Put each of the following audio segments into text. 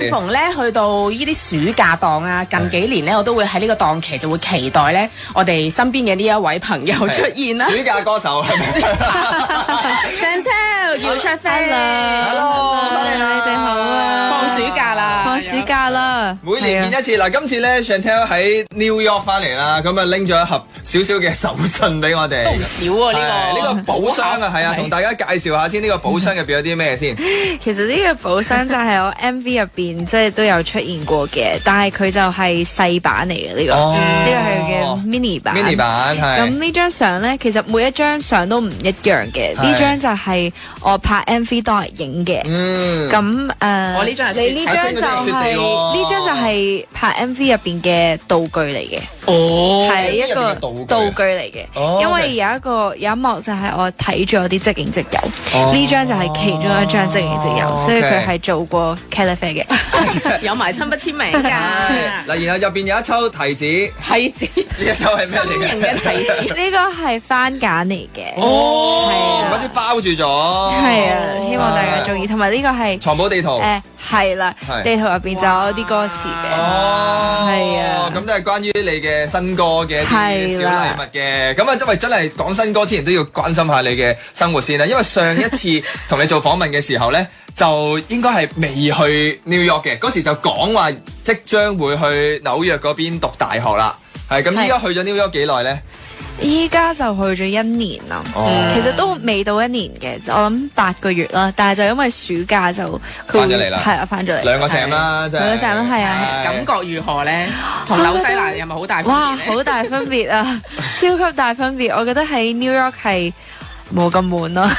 逢咧去到呢啲暑假檔啊，近幾年咧我都會喺呢個檔期就會期待咧我哋身邊嘅呢一位朋友出現啦。暑假歌手係咪？Chantel 要出飛啦 ！Hello， 翻嚟啦，你哋好啊！放暑假啦，放暑假啦，每年見一次嗱，今次咧 Chantel 喺 New York 翻嚟啦，咁啊拎咗一盒少少嘅手信俾我哋，都唔少喎呢個寶箱啊，係啊，同大家介紹下先，呢個寶箱入邊有啲咩先？其實呢個寶箱就係我 MV 入邊即係都有出現過嘅，但係佢就係細版嚟嘅呢個，呢個係叫 mini 版。mini 版係。咁呢張相咧，其實每一張相都唔一樣嘅。呢張就係我拍 MV 當日影嘅。咁我呢張係你呢張就係拍 MV 入邊嘅道具嚟嘅。哦，係一個道具嚟嘅。因為有一幕就係我睇咗啲即影即有，呢張就係其中一張即影即有，所以佢係做過茄喱啡嘅。有埋親筆簽名㗎。嗱，然後入邊有一抽提子，提子呢一抽係咩嚟嘅？心形嘅提子，呢個係番梘嚟嘅。哦，係啊，嗰啲包住咗。係啊，希望大家中意。同埋呢個係藏寶地圖。係啦，地圖入邊就有啲歌詞嘅。哦，係啊，咁都係關於你嘅新歌嘅一啲小禮物嘅。咁啊，因為真係講新歌之前都要關心下你嘅生活先啦。因為上一次同你做訪問嘅時候咧，就應該係未去 New York 嘅，嗰時就講話即將會去紐約嗰邊讀大學啦。係咁，依家去咗 New York 幾耐咧？依家就去咗1年啦，其實都未到1年嘅，我諗8個月啦。但係就因為暑假就佢翻咗嚟啦，係啊，翻咗嚟2個 sem 啦，真係2個 sem 啦，係啊。感覺如何咧？同紐西蘭有咪好大分別？哇，好大分別啊，超級大分別。我覺得喺 New York 係冇咁悶咯。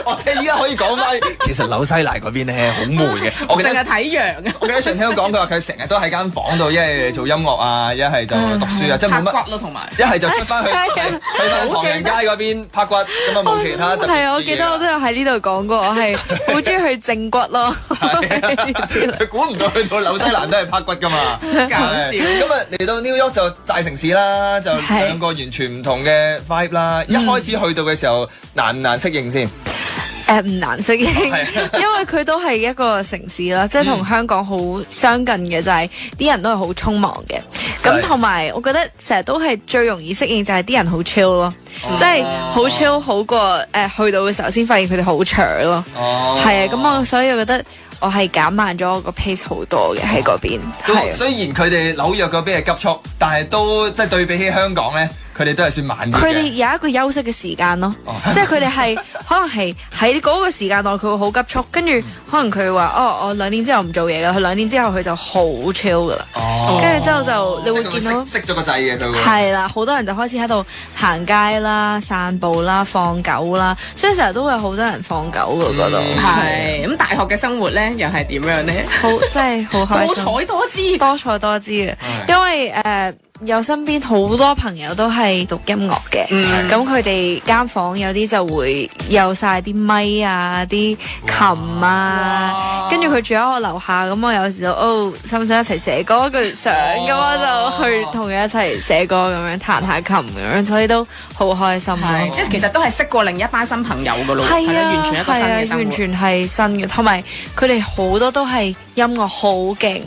我哋依家可以講翻，其實紐西蘭嗰邊咧好悶嘅。我淨係睇羊嘅。我記得上聽講佢話佢成日都喺間房度，一係做音樂啊，一係就讀書啊，即係冇乜。拍骨咯，同埋一係就出翻去翻唐人街嗰邊拍骨，咁啊冇其他特別。係啊，我記得我都有喺呢度講過，我係好中意去正骨咯。佢估唔到去到紐西蘭都係拍骨噶嘛，搞笑。咁啊嚟到 New York 就大城市啦，就兩個完全唔同嘅 vibe 啦。一開始去到嘅時候難唔難適應先？唔難適應，因為佢都係一個城市啦，即係同香港好相近嘅，就係啲人都係好匆忙嘅。咁同埋我覺得成日都係最容易適應就係啲人好 chill 咯，即係好 chill 好過去到嘅時候先發現佢哋好長咯。係啊，咁所以我覺得我係減慢咗我個 pace 好多嘅喺嗰邊。雖然佢哋紐約嗰邊係急速，但係都即係對比起香港咧。佢哋都係算慢啲嘅。佢哋有一個休息嘅時間咯，即係佢哋係可能係喺嗰個時間內佢會好急速，跟住可能佢話我2點之後唔做嘢㗎，佢2點之後佢就好 chill 㗎啦。跟住之後就你會見到熄咗個掣嘅佢會。係啦，好多人就開始喺度行街啦、散步啦、放狗啦，所以成日都會有好多人放狗㗎嗰度。係咁，大學嘅生活咧又係點樣咧？好真係好開心，多彩多姿，多彩多姿嘅，因為有身邊好多朋友都係讀音樂嘅，咁佢哋間房有啲就會有晒啲咪啊、啲琴啊，跟住佢住喺我樓下，咁我有時就想唔想一齊寫歌？佢想，咁我就去同佢一齊寫歌，咁樣彈下琴咁樣，所以都好開心咯。即係其實都係識過另一班新朋友噶咯，係啊，完全一個新嘅生活，完全係新嘅，同埋佢哋好多都係音樂好勁，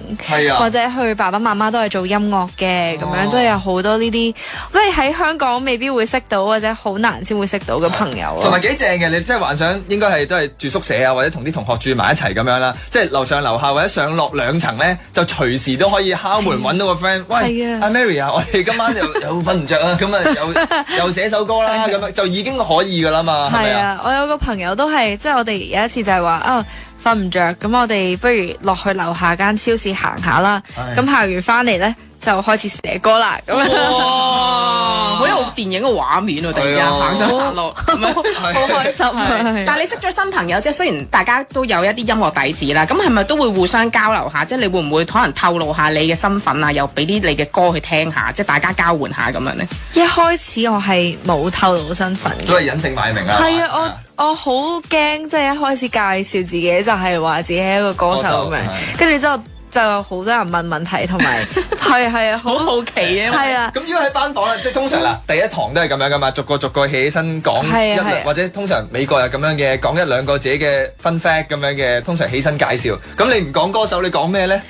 或者佢爸爸媽媽都係做音樂嘅咁樣。即係有好多呢啲，即係喺香港未必會識到，或者好難先會識到嘅朋友咯。同埋幾正嘅，你即係幻想應該係都係住宿舍啊，或者同啲同學住埋一齊咁樣啦。即係樓上樓下或者上落2層咧，就隨時都可以敲門揾到個 friend。喂，阿 Mary 啊，我哋今晚又瞓唔着啊，咁啊又寫首歌啦，咁樣就已經可以噶啦嘛。係啊，我有個朋友都係，即係我哋有一次就係話瞓唔着，咁我哋不如落去樓下間超市行下啦。咁行完翻嚟咧，就開始寫歌啦。咁好有電影嘅畫面喎！突然之間行上行落，咁樣好開心啊！但係你識咗新朋友，即係雖然大家都有一啲音樂底子啦，咁係咪都會互相交流下？即係你會唔會可能透露下你嘅身份啊？又俾啲你嘅歌去聽下，即係大家交換下咁樣呢？一開始我係冇透露身份嘅，都係隱姓埋名啊。係啊，我好驚，即係一開始介紹自己就係話自己係一個歌手咁樣，跟住之後就有好多人問問題，同埋係啊，好好奇嘅。係啊。咁如果喺班房咧，即係通常第一堂都係咁樣噶嘛，逐個起身講一兩，或者通常美國有咁樣嘅講一兩個自己嘅 fun fact 咁樣嘅，通常起身介紹。咁你唔講歌手，你講咩咧？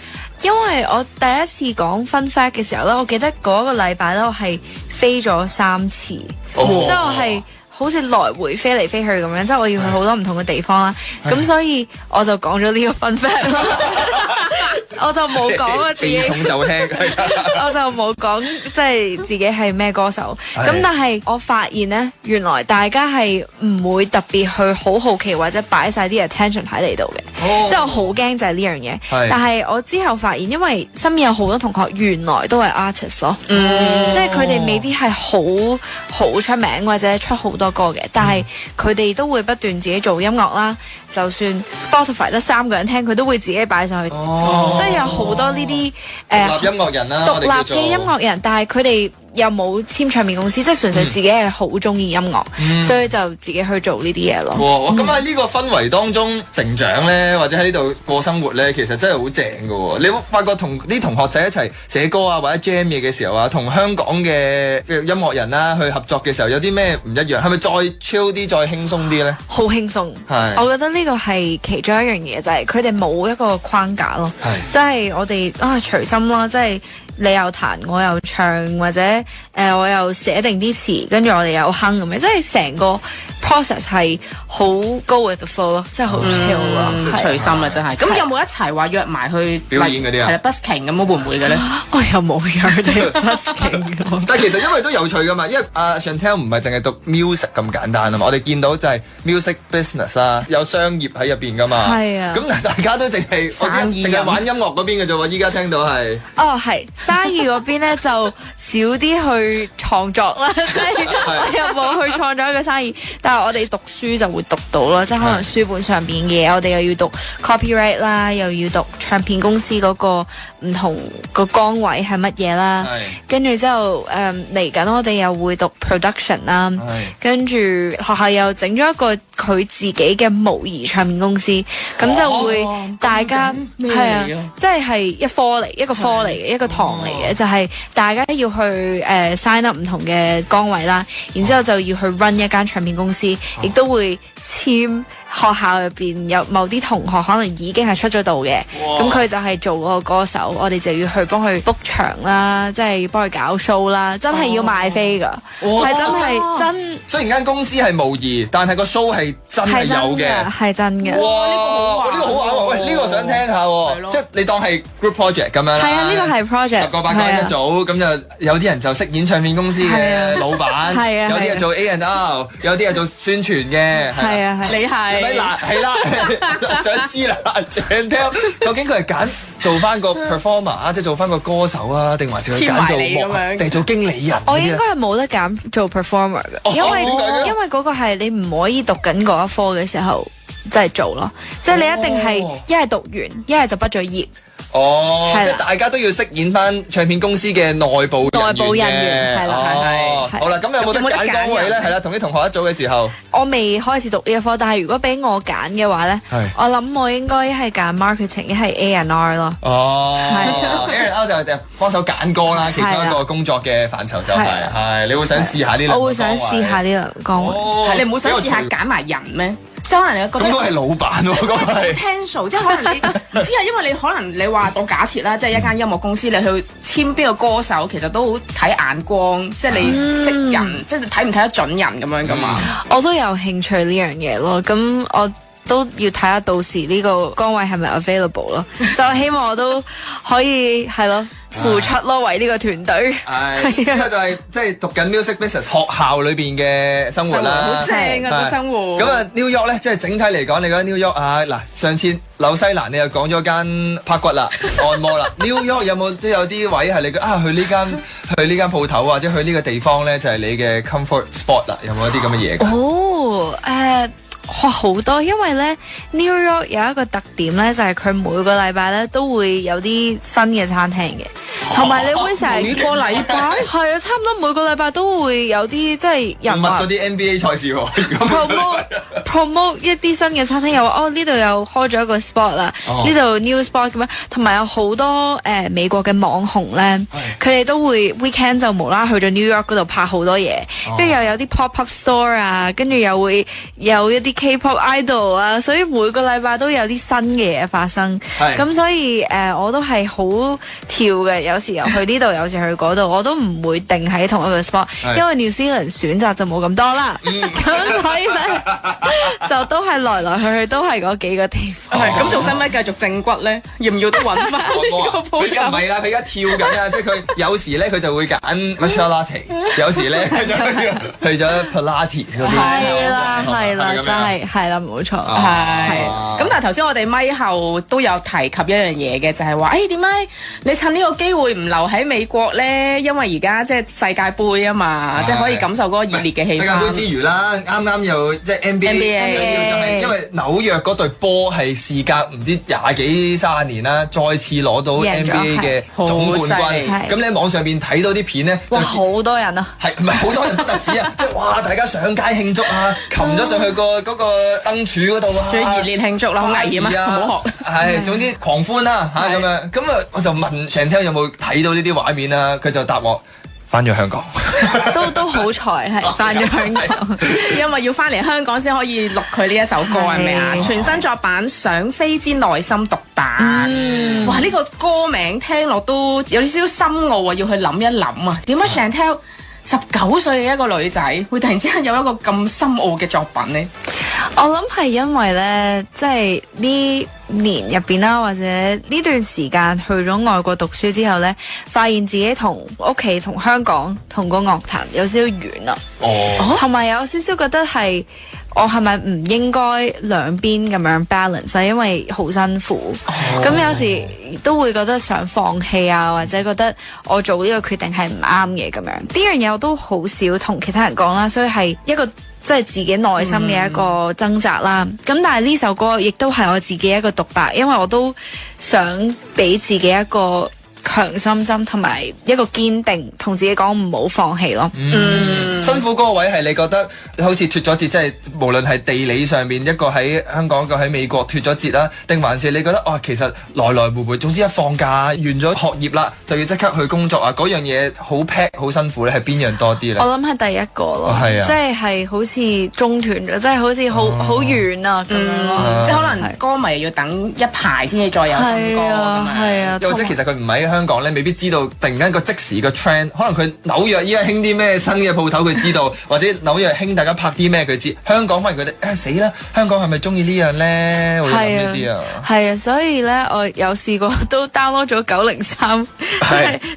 因為我第一次講 fun fact 嘅時候咧，我記得嗰個禮拜咧，我係飛咗3次，即係我係好似來回飛嚟飛去咁樣，即係我要去好多唔同嘅地方啦。咁所以我就講咗呢個 fun fact 咯。我就冇講我自己，重就輕，我就冇講即係自己係咩歌手。咁但係我發現呢，原來大家係唔會特別去好好奇或者擺晒啲 attention 喺你度嘅。即係我好驚就係呢樣嘢。但係我之後發現，因為身邊有好多同學原來都係 artist 咯，即係佢哋未必係好出名或者出好多歌嘅，但係佢哋都會不斷自己做音樂啦。就算 Spotify 得3個人聽，佢都會自己擺上去。即係有好多呢啲獨立音樂人啦，獨立嘅音樂人，但係佢哋又冇簽唱片公司，即係純粹自己係好中意音樂，所以就自己去做呢啲嘢咯。咁喺呢個氛圍當中成長咧，或者喺呢度過生活咧，其實真係好正㗎喎。你會發覺同啲同學仔一齊寫歌啊，或者 jam 嘢嘅時候啊，同香港嘅音樂人啦去合作嘅時候，有啲咩唔一樣？係咪再 chill 啲、再輕鬆啲咧？好輕鬆，我覺得呢個係其中一樣嘢，就係佢哋冇一個框架咯，即係我哋隨心啦，即係。你又彈，我又唱，或者我又寫定啲詞，跟住我哋又哼咁樣，即係成個 process 係好 go with the flow 咯，即係好 chill 咯，隨心啊真係。咁有冇一齊話約埋去表演嗰啲啊？係啦 busking 咁會唔會嘅咧？我又冇約佢哋 busking。但係其實因為都有趣噶嘛，因為Chantel 唔係淨係讀 music 咁簡單啊嘛，我哋見到就係 music business 啊，有商業喺入邊噶嘛。係啊。咁大家都淨係玩音樂嗰邊嘅啫喎，依家聽到係。係。生意嗰邊咧就少啲去創作啦，即係我又冇去創作一個生意，但係我哋讀書就會讀到咯，即係可能書本上邊嘅嘢，我哋又要讀 copyright 啦，又要讀唱片公司嗰個唔同個崗位係乜嘢啦，跟住之後嚟緊我哋又會讀 production 啦，跟住學校又整咗一個佢自己嘅模擬唱片公司，咁就會大家係啊，即係一個科嚟嘅一個堂嚟嘅，就係大家要去sign up 唔同嘅崗位啦，然之後就要去 run 一間唱片公司，亦都會簽學校入邊有某啲同學可能已經係出咗道嘅，咁佢就係做嗰個歌手，我哋就要去幫佢 book 場啦，即係要幫佢搞 show 啦，真係要賣飛㗎，係真係真。雖然間公司係模擬，但係個 show 係真係有嘅，係真嘅。哇！呢個好玩喎，喂，呢個想聽下喎，即係你當係 group project 咁樣啦。係啊，呢個係 project。10個8個人一組，咁就有啲人就飾演唱片公司嘅老闆，有啲人做 A&R，有啲人做宣傳嘅。係啊，你係。係啦，想知啦，想聽究竟佢係揀做翻個 performer 啊，即係做翻個歌手啊，定還是佢揀做幕後，定做經理人？我應該係冇得揀做 performer 嘅，因為嗰個係你唔可以讀緊嗰一科嘅時候即係做咯，即係你一定係一係讀完，一係就畢咗業。即係大家都要飾演翻唱片公司嘅內部人員，係啦，係。好啦，咁有冇得揀崗位咧？係啦，同啲同學一組嘅時候，我未開始讀呢一科，但係如果俾我揀嘅話咧，我諗我應該係揀 marketing，一係 A&R 咯。A&R 就係幫手揀歌啦，其中一個工作嘅範疇就係，你會想試下呢兩個崗位？我會想試下呢兩個崗位。你唔會想試下揀埋人咩？即係可能你覺得咁都係老闆喎，嗰個係 potential， 即係可能你唔知啊，因為你可能你話我假設啦，即係一間音樂公司，你去簽邊個歌手，其實都好睇眼光，即係你識人，即係睇唔睇得準人咁樣噶嘛。我都有興趣呢樣嘢咯，咁我都要睇下到時呢個崗位係咪 available 咯，就希望我都可以係咯。付出咯，為呢個團隊。呢個就係即係讀緊 music business 學校裏邊嘅生活啦，好正啊個生活。咁啊 New York 咧，即係整體嚟講，你覺得 New York 啊嗱，上次紐西蘭你又講咗間拍骨啦、按摩啦，New York 都有啲位係你去呢間鋪頭或者去呢個地方咧，就係你嘅 comfort spot 啦，有冇一啲咁嘅嘢㗎？好多，因為咧 New York 有一個特點咧，就係佢每個禮拜咧都會有啲新嘅餐廳嘅，同埋你會成日每個禮拜係啊，差唔多每個禮拜都會有啲即係人密嗰啲 NBA 賽事喎 promote 一啲新嘅餐廳，又話呢度又開咗一個 spot 啦，呢度 new spot 咁樣，同埋有好多美國嘅網紅咧，佢哋都會 weekend 就無啦去咗 New York 嗰度拍好多嘢，跟住又有啲 pop up store 啊，跟住又會有一啲 K-pop idol 啊，所以每個禮拜都有啲新嘅嘢發生。咁所以我都係好跳嘅，有時又去呢度，有時去嗰度，我都唔會定喺同一個 spot，因為 New Zealand 選擇就冇咁多啦。咁所以咧就都係來來去去都係嗰幾個地方。咁仲使唔使繼續正骨咧？要唔要都揾翻呢個鋪頭？佢而家唔係啦，佢而家跳緊啊！即係佢有時咧佢就會揀 matcha latte， 有時咧佢就去咗 Pilates 嗰啲。係啦，真係係啦，冇錯。係。咁但係頭先我哋咪後都有提及一樣嘢嘅，就係話點解你趁呢個機會唔留喺美國咧？因為而家即係世界盃啊嘛，即係可以感受嗰個熱烈嘅氣氛。世界盃之餘啦，啱啱又即係 NBA 就係因為紐約嗰隊波係事隔唔知20幾30年啦，再次攞到 NBA 嘅總冠軍。咁你喺網上邊睇到啲片咧，哇，好多人啊！係唔係好多人不特止啊？即係哇，大家上街慶祝啊，擒咗上去嗰個燈柱嗰度啊，最熱烈慶祝啦，好危險啊，唔好學。係，總之狂歡啦嚇咁樣。咁啊，我就問 Chantel 有冇睇到呢啲畫面啊？佢就答我翻咗香港。都好彩係翻咗香港，因為要翻嚟香港先可以錄佢呢一首歌係咪啊？全新作版《想飛之內心獨白》。哇！呢個歌名聽落都有少少深奧啊，要去諗一諗啊。點解 Chantel 19歲嘅一個女仔會突然之間有一個咁深奧嘅作品呢？我諗係因為呢，即係呢年入邊啦，或者呢段時間去咗外國讀書之後呢，發現自己同屋企、同香港、同個樂壇有少少遠啦。同埋有少少覺得係我係咪唔應該兩邊咁樣 balance，因為好辛苦。咁有時都會覺得想放棄啊，或者覺得我做呢個決定係唔啱嘅咁樣。呢樣嘢我都好少同其他人講啦，所以係一個即係自己內心嘅一個掙扎啦。咁但係呢首歌亦都係我自己一個獨白，因為我都想俾自己一個強心針同埋一個堅定，同自己講唔好放棄咯。辛苦嗰個位係你覺得好似脫咗節，即係無論係地理上面一個喺香港，一個喺美國脫咗節啦，定還是你覺得其實來來回回，總之一放假完咗學業啦，就要即刻去工作啊，嗰樣嘢好 pack 好辛苦咧，係邊樣多啲咧？我諗係第一個咯，即係好似中斷咗，即係好似好遠啊咁樣咯，即係可能歌迷要等一排先至再有新歌係啊，又或者其實佢唔喺香港咧，未必知道突然間個即時個 trend， 可能佢紐約依家興啲咩新嘅鋪頭佢知道，或者紐約興大家拍啲咩佢知，香港反而佢哋死啦，香港係咪中意呢樣咧？會諗呢啲啊，係啊，所以咧我有試過都 download 咗903，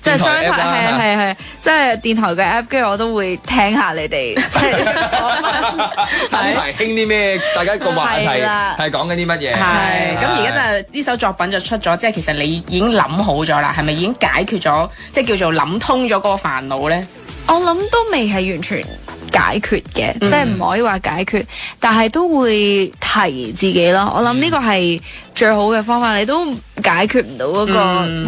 即係商台係即係電台嘅 app， 跟住我都會聽下你哋即係呢排興啲咩，大家個話題係講緊啲乜嘢？係咁而家就呢首作品就出咗，即係其實你已經諗好咗啦，係咪已經解決咗，即係叫做諗通咗嗰個煩惱咧？我諗都未係完全解決嘅，即係唔可以話解決，但係都會提自己咯。我諗呢個係最好嘅方法，你都解決唔到嗰個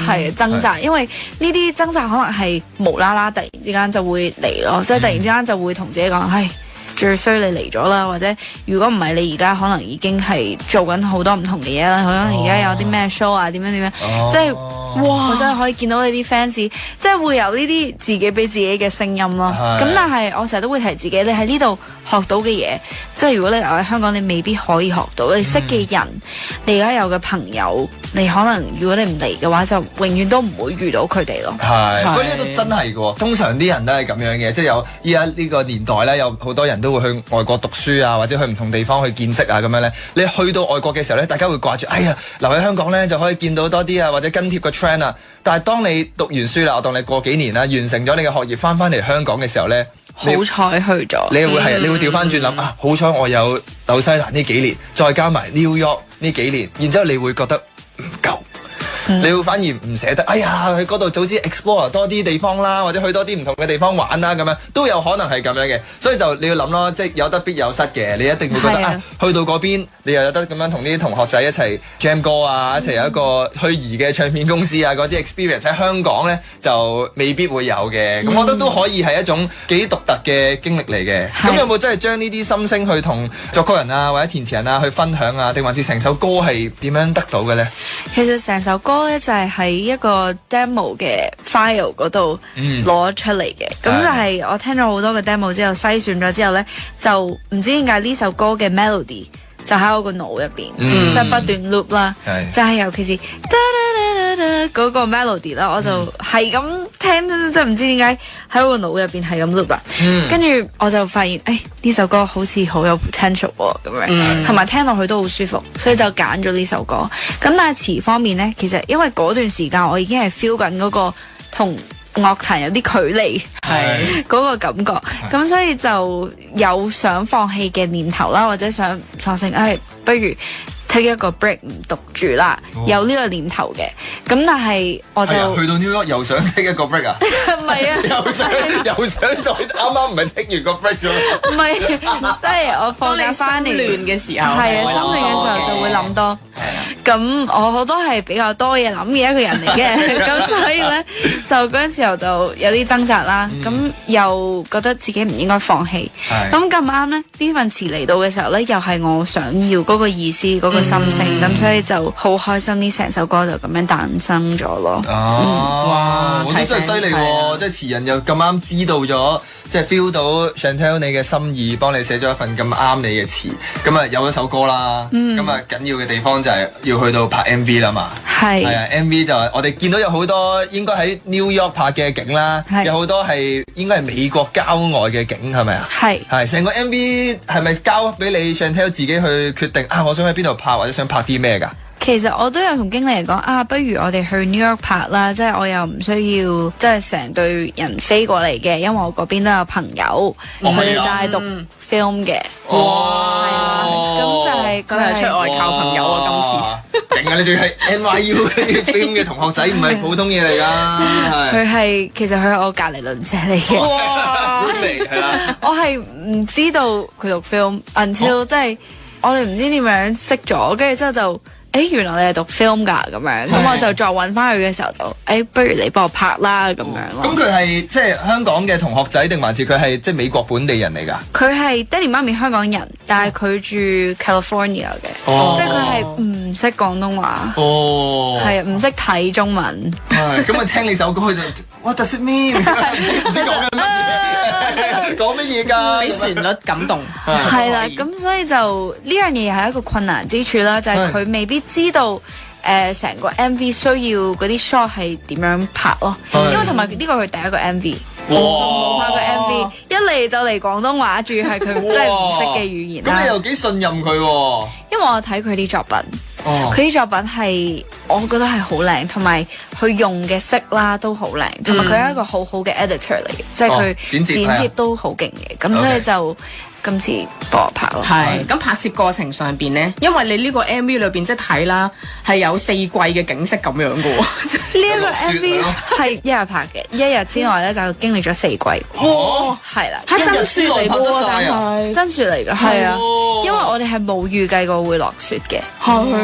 係掙扎，因為呢啲掙扎可能係無啦啦突然之間就會嚟咯，即係突然之間就會同自己講，唉，最衰你嚟咗啦，或者如果唔係你而家可能已經係做緊好多唔同嘅嘢啦，可能而家有啲咩 show 啊，點樣，即係哇，我真係可以見到你啲 fans，即係會有呢啲自己俾自己嘅聲音咯。咁但係我成日都會提自己，你喺呢度學到嘅嘢，即係如果你留喺香港，你未必可以學到。你識嘅人，你而家有嘅朋友，你可能如果你唔嚟嘅話，就永遠都唔會遇到佢哋咯。係，嗰啲都真係嘅。通常啲人都係咁樣嘅，即係有依家呢個年代咧，有好多人都會去外國讀書啊，或者去唔同地方去見識啊咁樣咧。你去到外國嘅時候咧，大家會掛住，哎呀，留喺香港咧就可以見到多啲啊，或者跟貼個 trend 啊。但係當你讀完書啦，我當你過幾年啦，完成咗你嘅學業，翻嚟香港嘅時候咧，好彩去咗，你會調翻轉諗啊，好彩我有紐西蘭呢幾年，再加埋 New York 呢幾年，然之後你會覺得唔夠。你會反而唔捨得，哎呀，去嗰度早知 explore 多啲地方啦，或者去多啲唔同嘅地方玩啦，咁樣都有可能係咁樣嘅，所以就你要諗咯，即係有得必有失嘅，你一定會覺得去到嗰邊你又有得咁樣同啲同學仔一齊 jam 歌啊，一齊有一個虛擬嘅唱片公司啊，嗰啲 experience 喺香港咧就未必會有嘅。咁我覺得都可以係一種幾獨特嘅經歷嚟嘅。咁有冇真係將呢啲心聲去同作曲人啊或者填詞人啊去分享啊？定還是成首歌係點樣得到嘅咧？其實成首歌咧就係喺一個 demo 嘅 file 嗰度攞出嚟嘅。咁就係我聽咗好多個 demo 之後篩選咗之後咧，就唔知點解呢首歌嘅 melody 就喺我個腦入邊，即係不斷 loop 啦。就係尤其是嗰個 melody 啦，我就係咁聽，即係唔知點解喺我個腦入邊係咁 loop 啦。跟住我就發現，呢首歌好似好有 potential 喎，咁樣，同埋聽落去都好舒服，所以就揀咗呢首歌。咁但係詞方面呢，其實因為嗰段時間我已經係 feel 緊嗰個同樂壇有啲距離，嗰個感覺，咁所以就有想放棄嘅念頭啦，或者想索性不如 take 一個 break 唔讀住啦，有呢個念頭嘅。咁但係我就去到 New York 又想 take 一個 break 啊？唔係啊，又想再啱啱唔係 take 完個 break 咗？唔係，即係我放假翻嚟亂嘅時候，係啊，心亂嘅時候就會諗多。咁我都係比較多嘢諗嘅一個人嚟嘅，咁所以咧就嗰陣時候就有啲掙扎啦。咁又覺得自己唔應該放棄。咁咁啱咧，呢份詞嚟到嘅時候咧，又係我想要嗰個意思、嗰個心聲。咁所以就好開心，呢成首歌就咁樣誕生咗咯。哇！我都真係犀利喎，即係詞人又咁啱知道咗，即係 feel 到 Chantel 你嘅心意，幫你寫咗一份咁啱你嘅詞，咁啊有一首歌啦。咁啊緊要嘅地方就係要去到拍 MV 啦嘛。係啊 ，MV 就係我哋見到有好多應該喺 New York 拍嘅景啦，有好多係應該係美國郊外嘅景，係咪啊？係成個 MV 係咪交俾你 Chantel 自己去決定啊？我想喺邊度拍，或者想拍啲咩㗎？其實我都有同經理嚟講不如我哋去 New York 拍啦，即係我又唔需要即係成隊人飛過嚟嘅，因為我嗰邊都有朋友，佢哋就係讀 film 嘅。咁就係真係出外靠朋友啊！今次勁啊！你仲係 NYU 啲 film 嘅同學仔，唔係普通嘢嚟㗎。其實佢係我隔離鄰舍嚟嘅。係啦，我係唔知道佢讀 film，until 即係我哋唔知點樣識咗，跟住之後就。原來你係讀 film 㗎咁樣，咁我就再揾翻佢嘅時候就，不如你幫我拍啦咁樣咯。咁佢係即係香港嘅同學仔定還是佢係即係美國本地人嚟㗎？佢係爹哋媽咪香港人，但係佢住 California 嘅，即係佢係唔識廣東話，係啊，唔識睇中文。咁啊聽你首歌就 What does it mean？ 唔知講緊乜嘢，講乜嘢㗎？俾旋律感動。係啦，咁所以就呢樣嘢係一個困難之處啦，就係佢未必知道成個 MV 需要嗰啲 shot 係點樣拍咯，因為同埋呢個佢第一個 MV， 冇拍過 MV， 一嚟就嚟廣東話，仲要係佢真係唔識嘅語言啦。咁你又幾信任佢喎？因為我睇佢啲作品，佢啲作品係我覺得係好靚，同埋佢用嘅色啦都好靚，同埋佢係一個好好嘅 editor 嚟嘅，即係佢剪接都好勁嘅，咁所以就。今次幫我拍咯，係咁拍攝過程上邊咧，因為你呢個 MV 裏邊即係睇啦，係有4季嘅景色咁樣嘅喎。呢一個 MV 係一日拍嘅，一日之內咧就經歷咗4季。哇，係啦，係真雪嚟嘅喎，但係真雪嚟嘅，係啊，因為我哋係冇預計過會落雪嘅，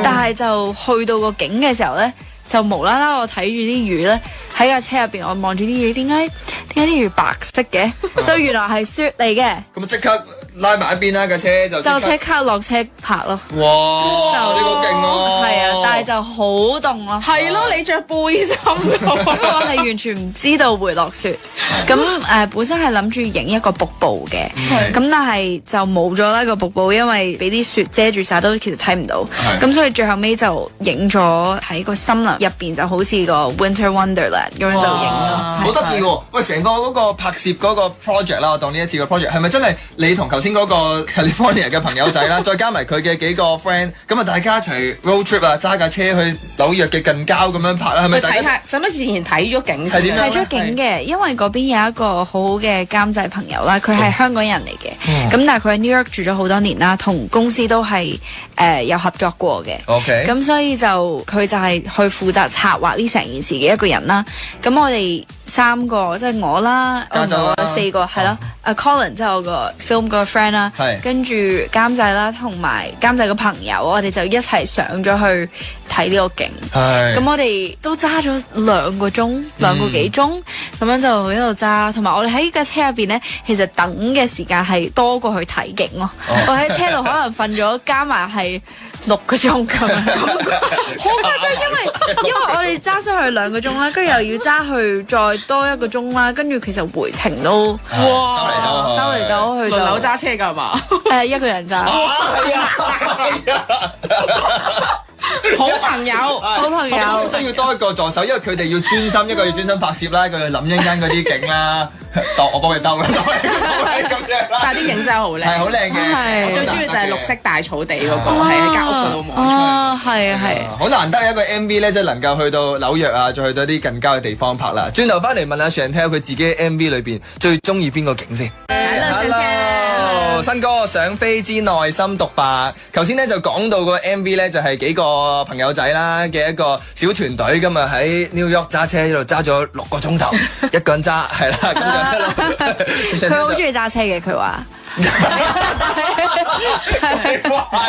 但係就去到個景嘅時候咧，就無啦啦我睇住啲雨咧喺架車入邊，我望住啲雨，點解啲雨白色嘅？就原來係雪嚟嘅。咁即刻拉埋一邊啦，架車就即刻落車拍咯。哇！就呢個勁咯。係啊，但係就好凍咯。係咯，你着背心我係完全唔知道會落雪。咁本身係諗住影一個瀑布嘅，咁但係就冇咗啦個瀑布，因為俾啲雪遮住晒，都其實睇唔到。咁所以最後尾就影咗喺個森林入邊，就好似個 Winter Wonderland 咁樣就影咯。好得意喎！喂，成個嗰個拍攝嗰個 project 啦，我當呢一次個 project 係咪真係你同頭先嗰個 California 嘅朋友仔啦，再加埋佢嘅幾個 friend， 咁啊大家一齊 road trip 啊，揸架車去紐約嘅近郊咁樣拍啦，係咪？去睇下，使乜事前睇咗景先？睇咗景嘅，因為嗰邊有一個好好嘅監製朋友啦，佢係香港人嚟嘅，咁但係佢喺 New York 住咗好多年啦，同公司都係有合作過嘅。OK，咁所以佢就係去負責策劃呢成件事嘅一個人啦。咁我哋3個即係我啦，我4個係咯。Colin 即係我個 film 個 friend 啦，跟住監製啦，同埋監製個朋友，我哋就一齊上咗去睇呢個景。咁我哋都揸咗2個鐘，2個幾鐘，咁樣就喺度揸。同埋我哋喺架車入邊咧，其實等嘅時間係多過去睇景咯。我喺車度可能瞓咗加埋係6個鐘咁樣，好誇張。因為我哋揸上去2個鐘啦，跟住又要揸去再多1個鐘啦，跟住其實回程都兜嚟兜去，輪流揸車㗎係嘛？一個人揸。好朋友，好朋友，真要多一個助手，因為佢哋要專心，一個要專心拍攝啦，佢哋諗一間嗰啲景啦，我幫佢兜啦，咁樣啦。但係啲景真係好靚，係好靚嘅。我最中意就係綠色大草地嗰個，係喺間屋嗰度望出去。係啊係。好難得有一個 MV 咧，即係能夠去到紐約啊，再去到啲近郊嘅地方拍啦。轉頭翻嚟問下 Chantel 佢自己 MV 裏邊最中意邊個景先？Hello，新歌《想飛之內心獨白》。頭先咧就講到個 MV 咧，就係幾個朋友仔啦嘅一個小團隊，今日喺 New York 揸車喺度揸咗6個鐘頭，一個人揸係啦，咁就佢好中意揸車嘅，佢話。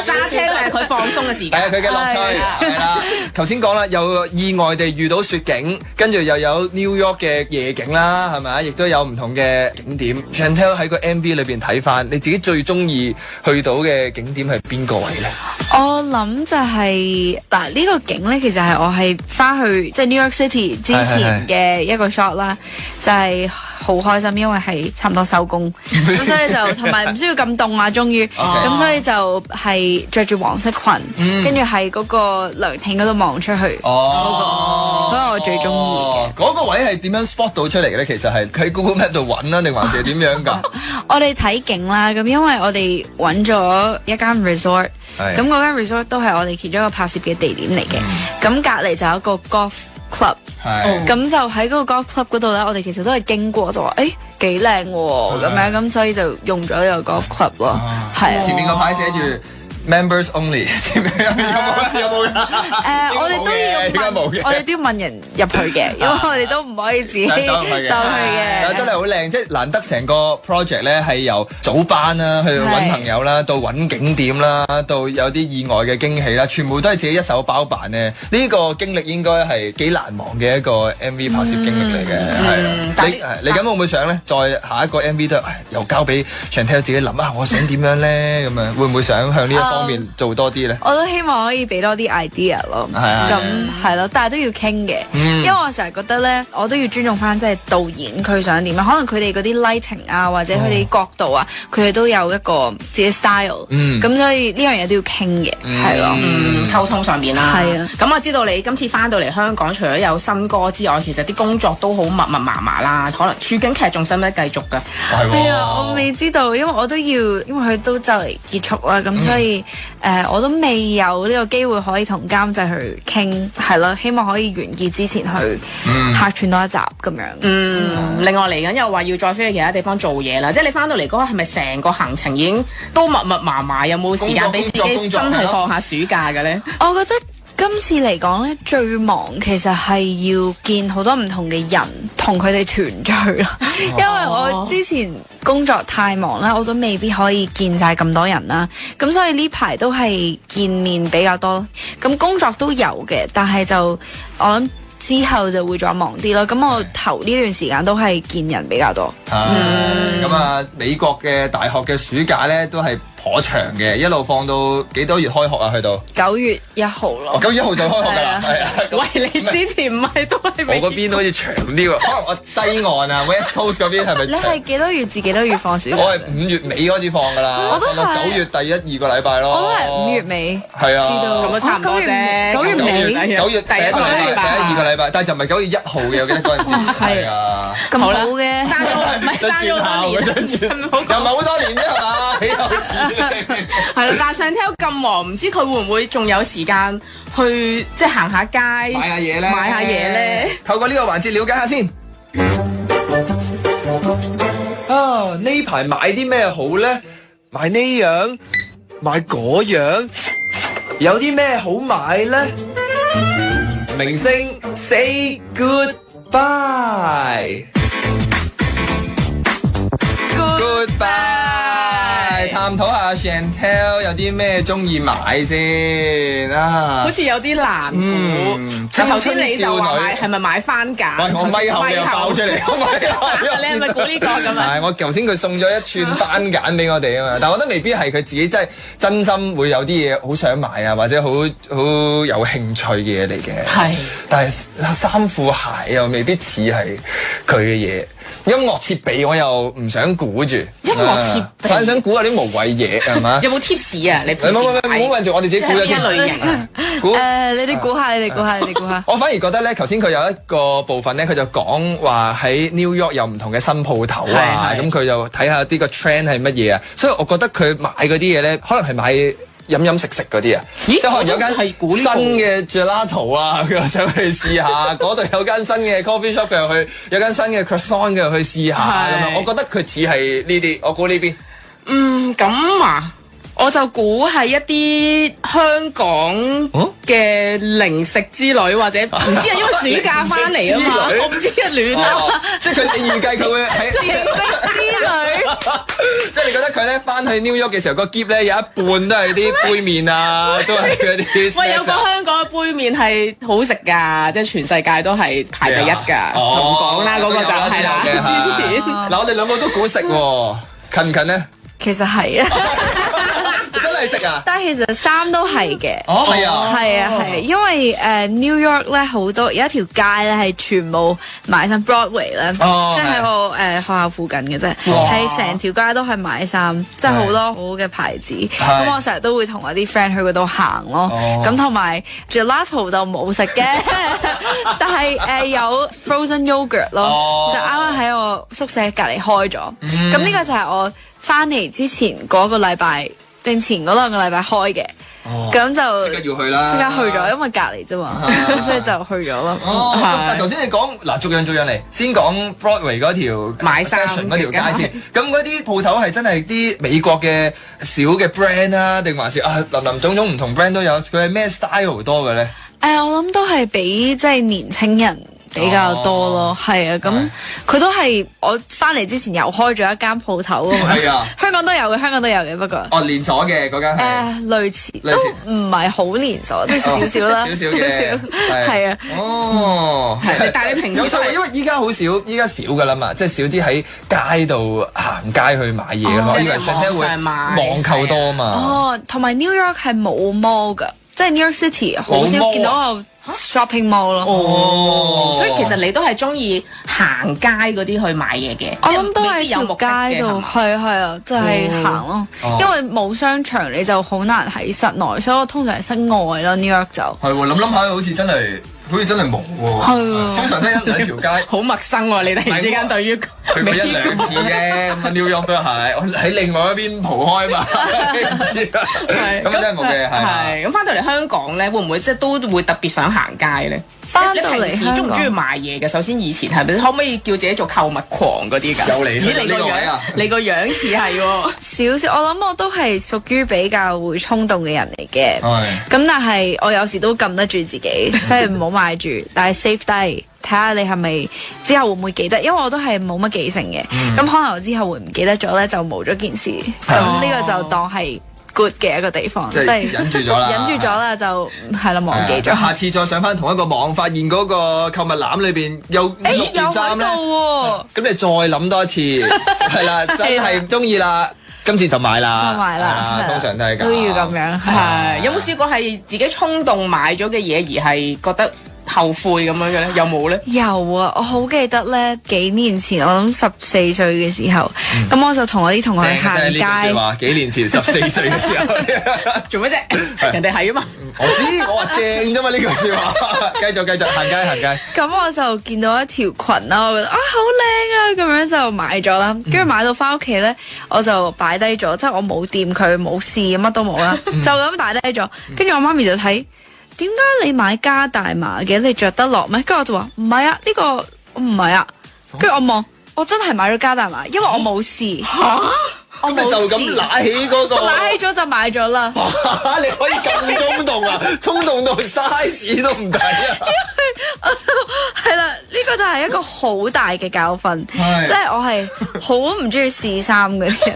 揸車就係佢放鬆嘅時間，係佢嘅樂趣係啦。頭先講啦，又意外地遇到雪景，跟住又有 New York 嘅夜景啦，係咪啊？亦都有唔同嘅景點。Chantel 喺個 MV 裏邊睇翻，你自己最中意去到嘅景點係邊個位咧？我諗就係嗱，呢個景咧，其實係我係翻去即係 New York City 之前嘅一個 shot 啦，就係好開心，因為係差唔多收工，咁所以就同埋唔需要咁凍啊，終於咁所以就係着住黃色裙，跟住喺嗰個涼亭嗰度望出去，嗰個我最中意嘅。嗰個位係點樣 spot 到出嚟嘅咧？其實係喺 Google Map 度揾啊，定還是係點樣㗎？我哋睇景啦，咁因為我哋揾咗一間 resort，咁嗰間 resort 都係我哋其中一個拍攝嘅地點嚟嘅，咁隔離就有一個 golf club，咁就喺嗰個 golf club 嗰度咧，我哋其實都係經過就話，誒幾靚喎咁樣，咁所以就用咗呢個 golf club 咯，係前面個牌寫住Members only， 有冇？我哋都要問，我哋都要問人入去嘅，因為我哋都唔可以自己走去嘅。真係好靚，即係難得成個 project 咧係由早班啦，去揾朋友啦，到揾景點啦，到有啲意外嘅驚喜啦，全部都係自己一手包辦咧。呢個經歷應該係幾難忘嘅一個 MV 拍攝經歷嚟嘅。係你咁會唔會想咧？再下一個 MV 都又交俾 Chantel 自己諗啊！我想點樣咧？咁樣會唔會想向呢方面做多啲咧？我都希望可以俾多啲 idea 咯，咁係咯，但係都要傾嘅，因為我成日覺得咧，我都要尊重翻即係導演佢想點樣，可能佢哋嗰啲 lighting 啊，或者佢哋角度啊，佢哋都有一個自己 style，咁所以呢樣嘢都要傾嘅，係咯，溝通上面啦。係啊，咁我知道你今次翻到嚟香港，除咗有新歌之外，其實啲工作都好密密麻麻啦，可能處境劇仲使唔使繼續㗎？係啊，我未知道，因為我都要，因為佢都就嚟結束啦，咁所以。我都未有呢個機會可以同監製去傾，係咯，希望可以完結之前去客串多一集咁樣。另外嚟緊又話要再飛去其他地方做嘢啦，即係你翻到嚟嗰刻係咪成個行程已經都密密麻麻？有冇時間俾自己真係放下暑假嘅咧？我覺得今次嚟講咧，最忙其實係要見好多唔同嘅人，同佢哋團聚咯。因為我之前工作太忙啦，我都未必可以見晒咁多人啦。咁所以呢排都係見面比較多。咁工作都有嘅，但係就我諗之後就會再忙啲咯。咁我頭呢段時間都係見人比較多。咁啊，美國嘅大學嘅暑假咧都係頗長嘅，一路放到幾多月開學啊？去到9月1號咯。9月1號就開學㗎啦，係啊。喂，你之前唔係都係我嗰邊好似長啲喎，可能我西岸啊 West Coast 嗰邊係咪？你係幾多月至幾多月放暑假？我係5月尾開始放㗎啦，我都係9月第1、2個禮拜咯。我都係5月尾。係啊，咁都差唔多啫。9月尾，9月第1、2個禮拜，但係就唔係9月1號嘅，我記得嗰陣時。係啊，咁好嘅，爭咗唔係爭咗好多年，又唔係好多年啫係嘛？幾有錢？係啦，但係Chantel咁忙，唔知佢會唔會仲有時間去即係行下街買下嘢咧？買下嘢咧？透過呢個環節了解下先。啊，呢排買啲咩好咧？買呢樣，買嗰樣，有啲咩好買咧？明星 say goodbye。Goodbye，探討下 Chantel 有啲咩中意買先啊？好似有啲難估。頭先你就話買係咪買番梘？喂，我咪後又爆出嚟，你係咪估呢個咁啊？係，我頭先佢送咗一串番梘俾我哋啊嘛，但係我覺得未必係佢自己真心會有啲嘢好想買啊，或者好有興趣嘅嘢嚟嘅。係，但係衫褲鞋又未必似係佢嘅嘢。音樂設備我又唔想估住，音樂設備，反正想估下啲無謂嘢係嘛？有冇 tips 啊？你唔好問住我哋自己估咗先。類型啊？你哋估下，你哋估下。我反而覺得咧，頭先佢有一個部分咧，佢就講話喺 New York 有唔同嘅新鋪頭啊，咁佢就睇下啲個 trend 係乜嘢啊，所以我覺得佢買嗰啲嘢咧，可能係買飲食嗰啲啊，即係可能有間新嘅 gelato 啊，佢又想去試下；嗰度有間新嘅 coffee shop，佢又去；有間新嘅 croissant，佢又去試下咁樣。我覺得佢似係呢啲，我估呢邊。咁啊，我就估係一啲香港嘅零食之類，或者唔知啊，因為暑假翻嚟啊嘛，我唔知啊亂啊，即係佢預計佢會喺零食之類。即係你覺得佢咧翻去 New York 嘅時候，個篋咧有一半都係啲杯麵啊，都係嗰啲。喂，有個香港嘅杯麵係好食㗎，即係全世界都係排第一㗎。唔講啦，嗰個就係啦。之前嗱，我哋兩個都估食喎，近唔近咧？其實係啊。真係食啊！但係其實衫都係嘅。哦，係啊，係啊，因為New York 咧好多有一條街咧係全部賣衫 Broadway 咧，即係喺我學校附近嘅啫，係成條街都係賣衫，即係好多好嘅牌子。咁我成日都會同我啲 friend 去嗰度行咯。咁同埋 gelato 就冇食嘅，但係有 frozen yogurt 咯，就啱啱喺我宿舍隔離開咗。咁呢個就係我翻嚟之前嗰個禮拜定前嗰2個禮拜開嘅，咁就即刻要去啦，即刻去咗，因為隔離啫嘛，所以就去咗咯。但係頭先你講嗱，逐樣嚟，先講 Broadway 嗰條買衫嗰條街先。咁嗰啲鋪頭係真係啲美國嘅小嘅 brand 啊，定還是林林總總唔同 brand 都有？佢係咩 style 多嘅咧？我諗都係比即係年青人比較多咯，係啊，咁佢都係我翻嚟之前又開咗一間鋪頭啊嘛，香港都有嘅，不過連鎖嘅嗰間係類似都唔係好連鎖，即係少少啦，少少係啊，但係你平時因為依家好少，依家少噶啦嘛，即係少啲喺街度行街去買嘢咯，因為上車會網購多啊嘛。同埋 New York 係冇 mall 噶，即係 New York City 好少見到有 shopping mall 咯。所以其實你都係中意行街嗰啲去買嘢嘅。我諗都係條街度，係啊，就係行咯。因為冇商場你就好難喺室內，所以我通常係室外咯。New York 就係喎，諗下好似真係冇喎。係啊，通常都一兩條街。好陌生喎，你突然之間對於去過1-2次啫。咁啊 New York 都係，我喺另外一邊蒲開嘛。咁真係冇嘅，係。咁翻到嚟香港咧，會唔會即係都會特別想行街咧？翻到嚟香港，中唔中意買嘢嘅？首先以前係咪？可唔可以叫自己做購物狂嗰啲㗎？有嚟呢個位啊！你個樣似係喎。少少，我諗我都係屬於比較會衝動嘅人嚟嘅。咁但係我有時都撳得住自己，即係唔好買住，但係 save 低，睇下你係咪之後會唔會記得？因為我都係冇乜記性嘅。咁可能我之後會唔記得咗咧，就冇咗件事。咁呢個就當係good 嘅一個地方，即係忍住咗啦，忍住咗啦，就係啦，忘記咗。下次再上翻同一個網，發現嗰個購物籃裏邊有6件衫咧，咁你再諗多一次，係啦，真係中意啦，今次就買啦，通常都係咁，都要咁樣。係有冇試過係自己衝動買咗嘅嘢而係覺得後悔咁樣嘅咧？有冇咧？有啊，我好記得咧，幾年前我諗14歲嘅時候，咁我就同我啲同學去行街。幾年前14歲嘅時候，做咩啫？人哋係啊嘛。我知，我話正啫嘛呢句説話。繼續行街。咁我就見到一條裙啦，我覺得好靚啊，咁樣就買咗啦。跟住買到翻屋企咧，我就擺低咗，即係我冇掂佢，冇試，乜都冇啦，就咁擺低咗。跟住我媽咪就睇。點解你買加大碼嘅？你着得落咩？跟住我就話唔係啊，呢個唔係啊。跟住我望，我真係買咗加大碼，因為我冇試。咁咪就咁揦起嗰個，揦起咗就買咗啦。你可以咁衝動啊？衝動到 size 都唔睇啊！我就係啦，呢個就係係一個好大嘅教訓，係即係我係好唔中意試衫嗰啲人。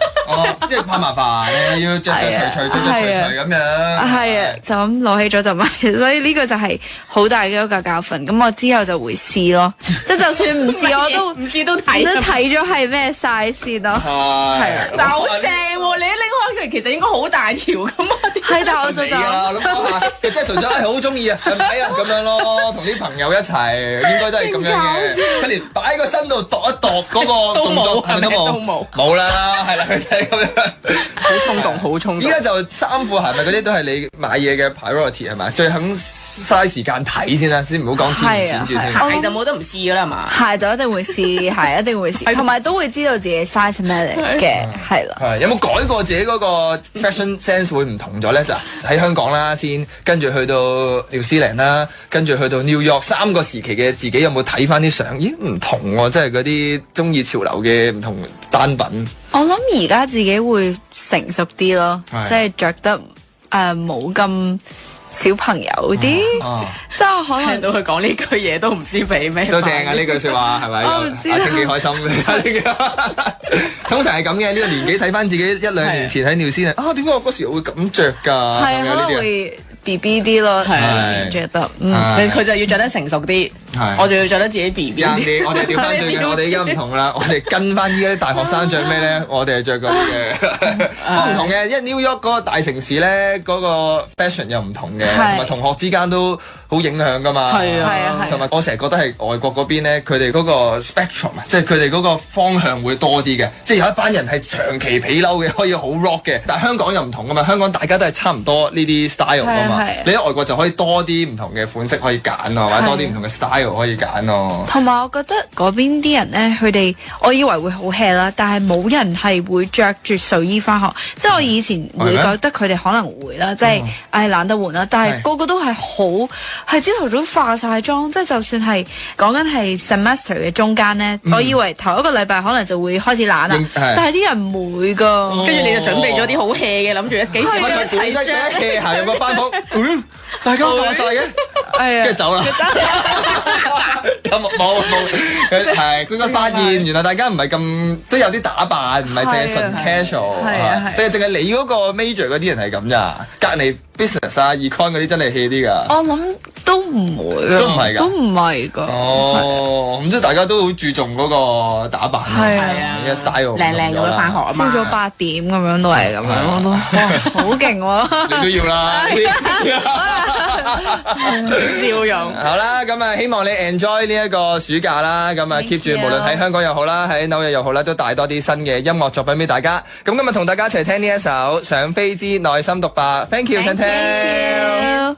即係怕麻煩，你要着除咁樣。係啊，就咁攞起咗就買，所以呢個就係好大嘅一個教訓。咁我之後就會試咯，即係就算唔試我都唔試都睇咗係咩 size 先咯。係啊，但係好正喎！你拎開佢其實應該好大條咁啊。係，但係我就啦，咁佢真係純粹係好中意啊，係咪啊咁樣咯？同啲朋友一齊應該都係咁樣嘅。佢連擺個身度度一度嗰個動作係咪都冇啦，係啦，佢就係咁樣。好衝動，好衝動。依家就衫褲鞋襪嗰啲都係你買嘢嘅 priority 係咪？最肯嘥時間睇先啦，先唔好講錢唔錢住先。鞋就冇得唔試噶啦，係嘛？鞋就一定會試，鞋一定會試，同埋都會知道自己 size 咩嚟嘅，係啦。係有冇改過自己嗰個 fashion sense 會唔同咗咧？就喺香港啦，先跟住去到紐西蘭啦，跟住去到紐約3個時期嘅自己，有冇睇翻啲相？咦，唔同喎，即係嗰啲中意潮流嘅唔同單品。我諗而家自己會成熟啲咯，即係着得冇咁小朋友啲，即係可能聽到佢講呢句嘢都唔知俾咩。都正啊！呢句説話係咪？我唔知阿清幾開心。通常係咁嘅，呢個年紀睇翻自己1-2年前喺紐西蘭啊，點解我嗰時會咁着㗎？係可能會 BB 啲咯，着得佢就要着得成熟啲。我就要着得自己 BB 啲。我哋調翻轉嘅，我哋依家唔同啦，我哋跟翻依家啲大學生着咩咧？我哋係着嗰啲嘅，唔同嘅。因為 New York 嗰個大城市咧，嗰個 fashion 又唔同嘅，同埋同學之間都好影響噶嘛。係啊，同埋我成日覺得係外國嗰邊咧，佢哋嗰個 spectrum 即係佢哋嗰個方向會多啲嘅。即係有一班人係長期皮褸嘅，可以好 rock 嘅。但係香港又唔同噶嘛，香港大家都係差唔多呢啲 style 噶嘛。你喺外國就可以多啲唔同嘅款式可以揀啊，或者多啲唔同嘅 style。可以揀咯，同埋我覺得嗰邊啲人咧，佢哋我以為會好 hea 啦，但係冇人係會着住睡衣翻學。即係我以前會覺得佢哋可能會啦，即係懶得換啦。但係個個都係係朝頭早化晒妝，即係就算係講緊係 semester 嘅中間咧，我以為頭一個禮拜可能就會開始懶啦，但係啲人唔會噶。跟住你就準備咗啲好 hea 嘅，諗住幾時可以一齊着 hea 行入個班房，大家化晒嘅，跟住走啦。有冇係佢個發現，原來大家唔係咁都有啲打扮，唔係淨係純 casual，定係淨係你嗰個 major 嗰啲人係咁咋？隔離 business 啊 econ 嗰啲真係 hea 啲㗎。我諗都唔會啊，都唔係㗎。哦，咁即係大家都好注重嗰個打扮，係啊，嘅 style 靚靚咁樣翻學啊嘛。朝早8點咁樣都係咁樣，我都好勁喎。你都要啦。笑容。好啦，咁啊，希望你 enjoy 呢一個暑假啦，咁啊 keep 住無論喺香港又好啦，喺紐約又好啦，都帶多啲新嘅音樂作品俾大家。咁今日同大家一齊聽呢一首《想飛之內心獨白》，Thank you，Chantel。